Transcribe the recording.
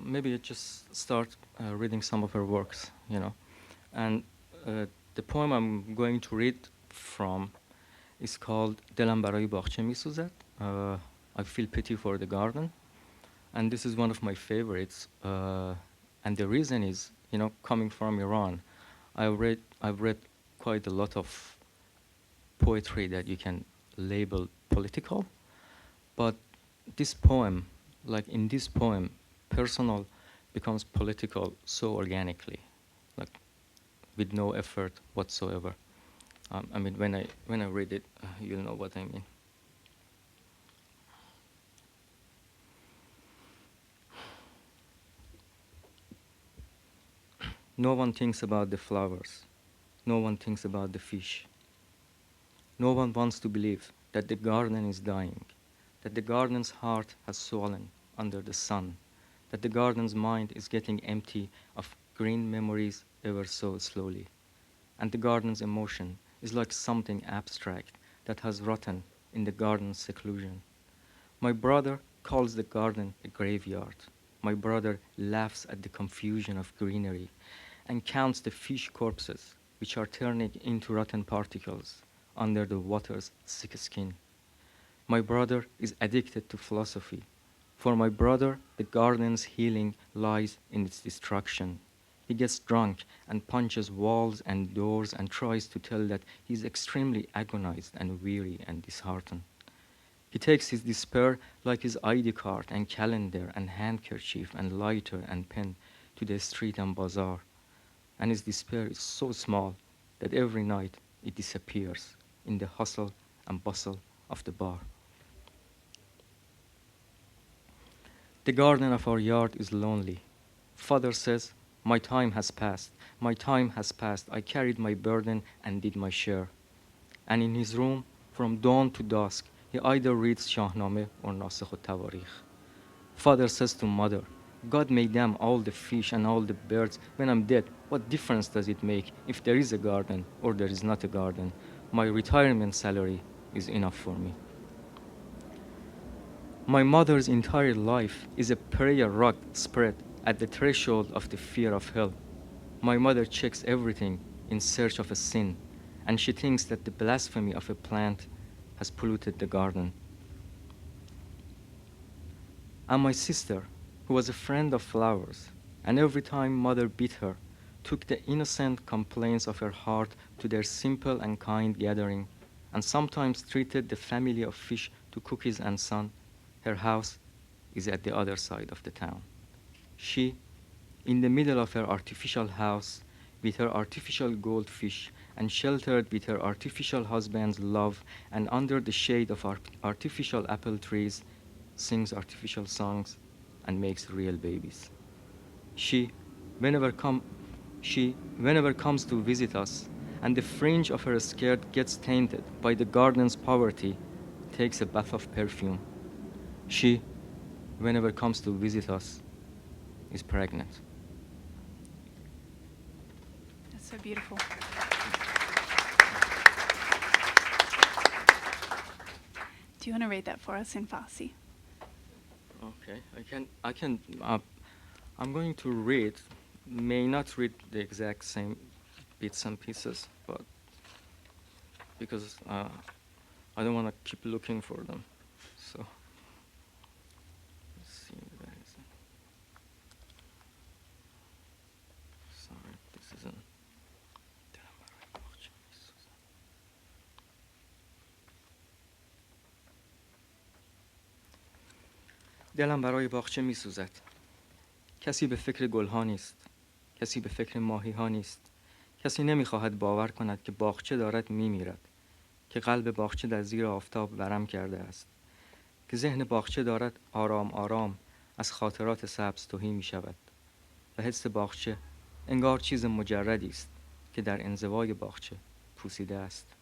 Maybe just start reading some of her works, And the poem I'm going to read from is called دلم برای باغچه میسوزد. I feel pity for the garden. And this is one of my favorites. And the reason is, coming from Iran, I've read quite a lot of poetry that you can label political. But this poem, like in this poem, personal becomes political so organically, like with no effort whatsoever. I mean, when I read it, you'll know what I mean. No one thinks about the flowers. No one thinks about the fish. No one wants to believe that the garden is dying, that the garden's heart has swollen under the sun, that the garden's mind is getting empty of green memories ever so slowly, and the garden's emotion is like something abstract that has rotten in the garden's seclusion. My brother calls the garden a graveyard. My brother laughs at the confusion of greenery and counts the fish corpses which are turning into rotten particles under the water's thick skin. My brother is addicted to philosophy. For my brother, the garden's healing lies in its destruction. He gets drunk and punches walls and doors and tries to tell that he's extremely agonized and weary and disheartened. He takes his despair like his ID card and calendar and handkerchief and lighter and pen to the street and bazaar. And his despair is so small that every night it disappears in the hustle and bustle of the bar. The garden of our yard is lonely. Father says, my time has passed. My time has passed. I carried my burden and did my share. And in his room, from dawn to dusk, he either reads Shahnameh or Nasikh al-Tawarikh. Father says to mother, God made them all the fish and all the birds. When I'm dead, what difference does it make if there is a garden or there is not a garden? My retirement salary is enough for me. My mother's entire life is a prayer rug spread at the threshold of the fear of hell. My mother checks everything in search of a sin, and she thinks that the blasphemy of a plant has polluted the garden. And my sister, who was a friend of flowers, and every time mother beat her, took the innocent complaints of her heart to their simple and kind gathering, and sometimes treated the family of fish to cookies and sun. Her house is at the other side of the town. She, in the middle of her artificial house, with her artificial goldfish, and sheltered with her artificial husband's love, and under the shade of artificial apple trees, sings artificial songs and makes real babies. She, whenever comes to visit us, and the fringe of her skirt gets tainted by the garden's poverty, takes a bath of perfume. She, whenever comes to visit us, is pregnant. That's so beautiful. Do you want to read that for us in Farsi? Okay, I can. I'm going to read. May not read the exact same bits and pieces, but because I don't want to keep looking for them. So let's see if there is. Sorry, this isn't. دلم برای باغچه می سوزد. کسی به فکر گلها نیست. کسی به فکر ماهی ها نیست. کسی نمی خواهد باور کند که باغچه دارد می میرد. که قلب باغچه در زیر آفتاب ورم کرده است. که ذهن باغچه دارد آرام آرام از خاطرات سبز تهی می شود. و حس باغچه انگار چیز مجردی است که در انزوای باغچه پوسیده است.